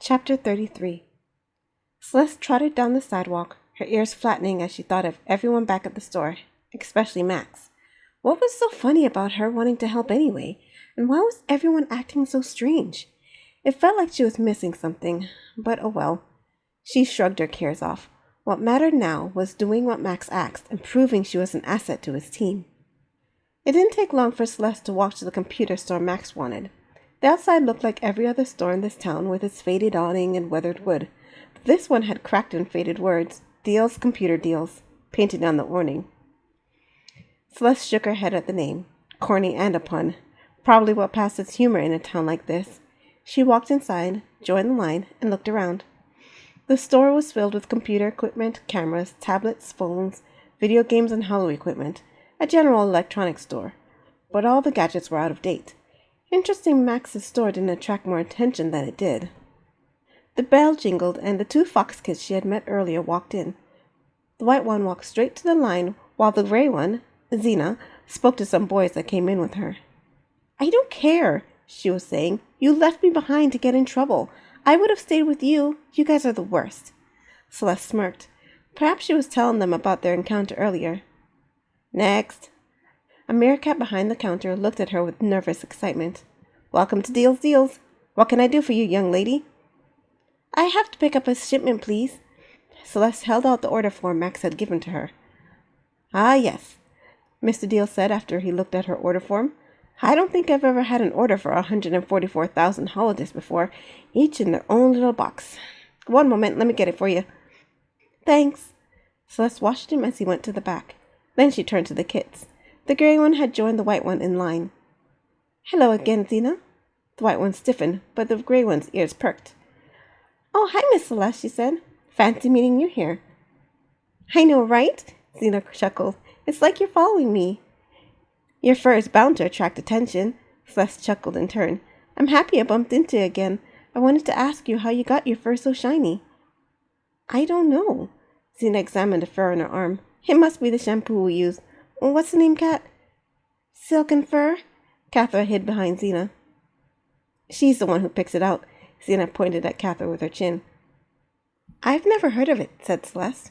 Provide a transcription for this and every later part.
Chapter 33. Celeste trotted down the sidewalk, her ears flattening as she thought of everyone back at the store, especially Max. What was so funny about her wanting to help anyway, and why was everyone acting so strange? It felt like she was missing something, but oh well. She shrugged her cares off. What mattered now was doing what Max asked and proving she was an asset to his team. It didn't take long for Celeste to walk to the computer store Max wanted. The outside looked like every other store in this town with its faded awning and weathered wood. But this one had cracked and faded words, "Deals, Computer Deals," painted on the awning. Celeste shook her head at the name. Corny and a pun. Probably what passed as humor in a town like this. She walked inside, joined the line, and looked around. The store was filled with computer equipment, cameras, tablets, phones, video games, and hollow equipment. A general electronics store. But all the gadgets were out of date. Interesting Max's store didn't attract more attention than it did. The bell jingled, and the two fox kids she had met earlier walked in. The white one walked straight to the line, while the gray one, Zena, spoke to some boys that came in with her. "I don't care," she was saying. "You left me behind to get in trouble. I would have stayed with you. You guys are the worst." Celeste smirked. Perhaps she was telling them about their encounter earlier. "Next." A meerkat behind the counter looked at her with nervous excitement. "Welcome to Deals Deals. What can I do for you, young lady?" "I have to pick up a shipment, please." Celeste held out the order form Max had given to her. "Ah, yes," Mr. Deal said after he looked at her order form. "I don't think I've ever had an order for 144,000 holidays before, each in their own little box. One moment, let me get it for you." "Thanks." Celeste watched him as he went to the back. Then she turned to the kids. The gray one had joined the white one in line. "Hello again, Zena." The white one stiffened, but the gray one's ears perked. "Oh, hi, Miss Celeste," she said. "Fancy meeting you here." "I know, right?" Zena chuckled. "It's like you're following me." "Your fur is bound to attract attention." Celeste chuckled in turn. "I'm happy I bumped into you again. I wanted to ask you how you got your fur so shiny." "I don't know." Zena examined the fur on her arm. "It must be the shampoo we use. What's the name, Cat?" "Silk and Fur." Catherine hid behind Zena. "She's the one who picks it out." Zena pointed at Catherine with her chin. "I've never heard of it," said Celeste.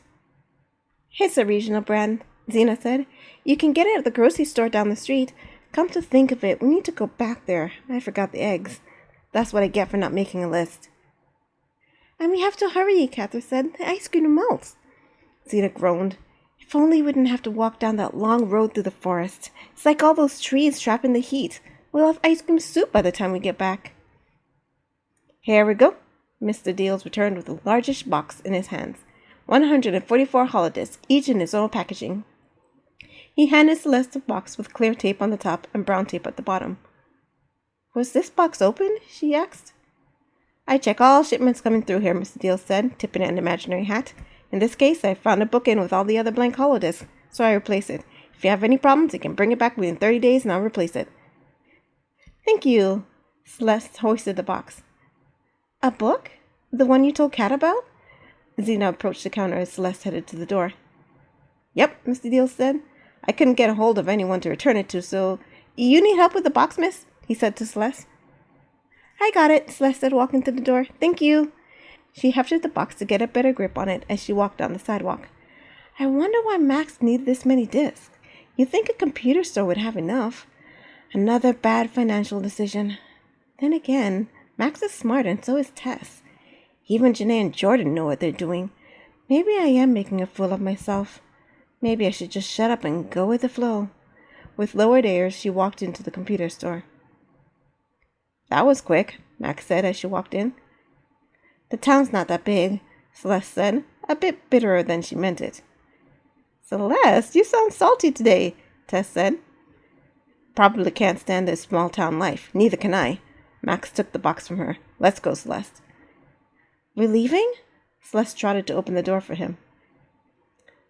"It's a regional brand," Zena said. "You can get it at the grocery store down the street. Come to think of it, we need to go back there. I forgot the eggs. That's what I get for not making a list." "And we have to hurry," Catherine said. "The ice cream melts." Zena groaned. "If only we didn't have to walk down that long road through the forest. It's like all those trees trapping the heat. We'll have ice cream soup by the time we get back." "Here we go." Mr. Deals returned with the largest box in his hands. 144 holidays, each in its own packaging. He handed Celeste a box with clear tape on the top and brown tape at the bottom. "Was this box open?" she asked. "I check all shipments coming through here," Mr. Deals said, tipping an imaginary hat. "In this case, I found a book in with all the other blank holidays, so I replace it. If you have any problems, you can bring it back within 30 days and I'll replace it." "Thank you." Celeste hoisted the box. "A book? The one you told Kat about?" Zena approached the counter as Celeste headed to the door. "Yep," Mr. Deal said. "I couldn't get a hold of anyone to return it to, so—" "You need help with the box, miss?" he said to Celeste. "I got it," Celeste said, walking to the door. "Thank you." She hefted the box to get a better grip on it as she walked down the sidewalk. "I wonder why Max needed this many discs. You'd think a computer store would have enough. Another bad financial decision. Then again, Max is smart and so is Tess. Even Janae and Jordan know what they're doing. Maybe I am making a fool of myself. Maybe I should just shut up and go with the flow." With lowered airs, she walked into the computer store. "That was quick," Max said as she walked in. "The town's not that big," Celeste said, a bit bitterer than she meant it. "Celeste, you sound salty today," Tess said. "Probably can't stand this small-town life. Neither can I." Max took the box from her. "Let's go, Celeste." "We're leaving?" Celeste trotted to open the door for him.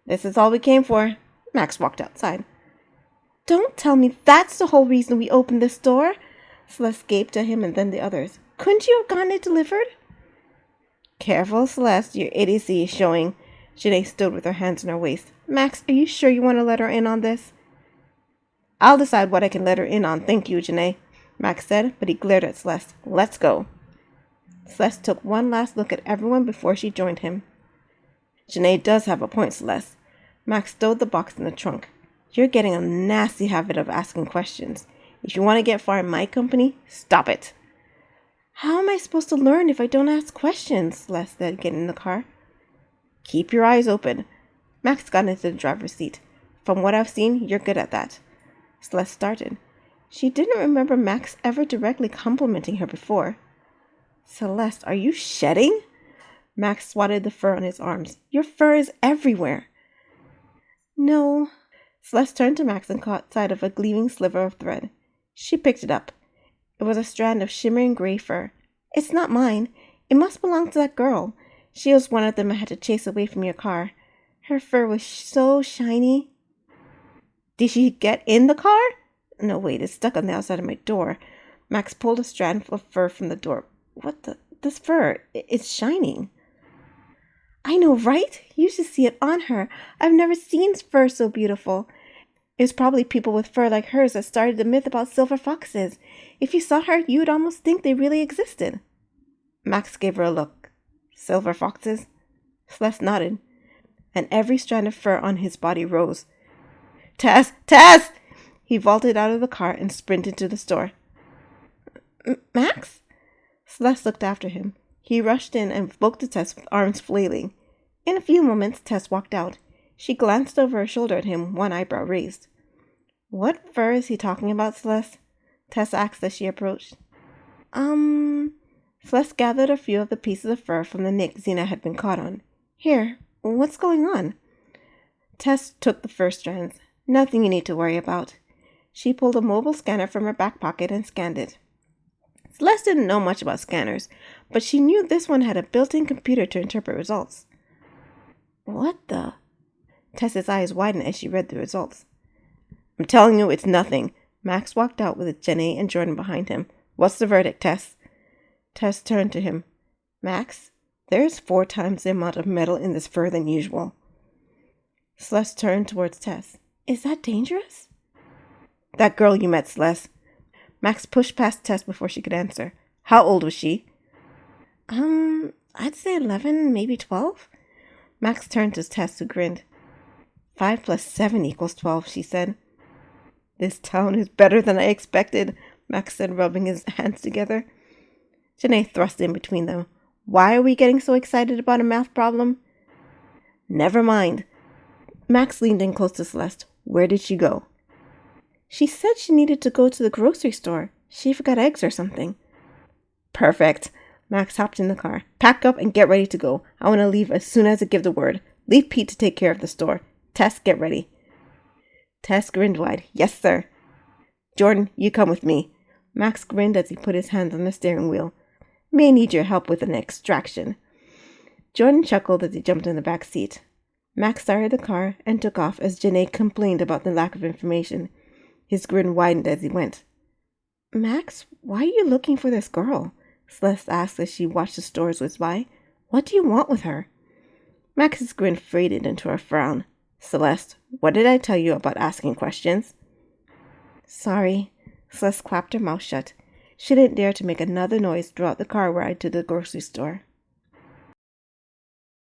"This is all we came for." Max walked outside. "Don't tell me that's the whole reason we opened this store." Celeste gaped at him and then the others. "Couldn't you have gotten it delivered?" "Careful, Celeste, your idiocy is showing." Janae stood with her hands in her waist. "Max, are you sure you want to let her in on this?" "I'll decide what I can let her in on, thank you, Janae," Max said, but he glared at Celeste. "Let's go." Celeste took one last look at everyone before she joined him. Janae does have a point, Celeste. Max stowed the box in the trunk. You're getting a nasty habit of asking questions. If you want to get far in my company, stop it. How am I supposed to learn if I don't ask questions? Celeste said, getting in the car. Keep your eyes open. Max got into the driver's seat. From what I've seen, you're good at that. Celeste started. She didn't remember Max ever directly complimenting her before. Celeste, are you shedding? Max swatted the fur on his arms. Your fur is everywhere. No. Celeste turned to Max and caught sight of a gleaming sliver of thread. She picked it up. It was a strand of shimmering gray fur. It's not mine. It must belong to that girl. She was one of them I had to chase away from your car. Her fur was so shiny. Did she get in the car? No, wait, it's stuck on the outside of my door. Max pulled a strand of fur from the door. What the? This fur, it's shining. I know, right? You should see it on her. I've never seen fur so beautiful. It's probably people with fur like hers that started the myth about silver foxes. If you saw her, you'd almost think they really existed. Max gave her a look. Silver foxes? Celeste nodded, and every strand of fur on his body rose. Tess! Tess! He vaulted out of the car and sprinted to the store. Max? Celeste looked after him. He rushed in and spoke to Tess with arms flailing. In a few moments, Tess walked out. She glanced over her shoulder at him, one eyebrow raised. What fur is he talking about, Celeste? Tess asked as she approached. Celeste gathered a few of the pieces of fur from the nick Xena had been caught on. Here, what's going on? Tess took the fur strands. Nothing you need to worry about. She pulled a mobile scanner from her back pocket and scanned it. Celeste didn't know much about scanners, but she knew this one had a built-in computer to interpret results. What the? Tess's eyes widened as she read the results. I'm telling you, it's nothing. Max walked out with Janae and Jordan behind him. What's the verdict, Tess? Tess turned to him. Max, there's 4 times the amount of metal in this fur than usual. Celeste turned towards Tess. Is that dangerous? That girl you met, Celeste. Max pushed past Tess before she could answer. How old was she? I'd say 11, maybe 12. Max turned to Tess, who grinned. 5 plus 7 equals 12, she said. This town is better than I expected, Max said, rubbing his hands together. Janae thrust in between them. Why are we getting so excited about a math problem? Never mind. Max leaned in close to Celeste. Where did she go? She said she needed to go to the grocery store. She forgot eggs or something. Perfect. Max hopped in the car. Pack up and get ready to go. I want to leave as soon as I give the word. Leave Pete to take care of the store. Tess, get ready. Tess grinned wide. Yes, sir. Jordan, you come with me. Max grinned as he put his hands on the steering wheel. May need your help with an extraction. Jordan chuckled as he jumped in the back seat. Max started the car and took off as Janae complained about the lack of information. His grin widened as he went. Max, why are you looking for this girl? Celeste asked as she watched the stores whiz by. What do you want with her? Max's grin faded into a frown. Celeste, what did I tell you about asking questions? Sorry. Celeste clapped her mouth shut. She didn't dare to make another noise throughout the car ride to the grocery store.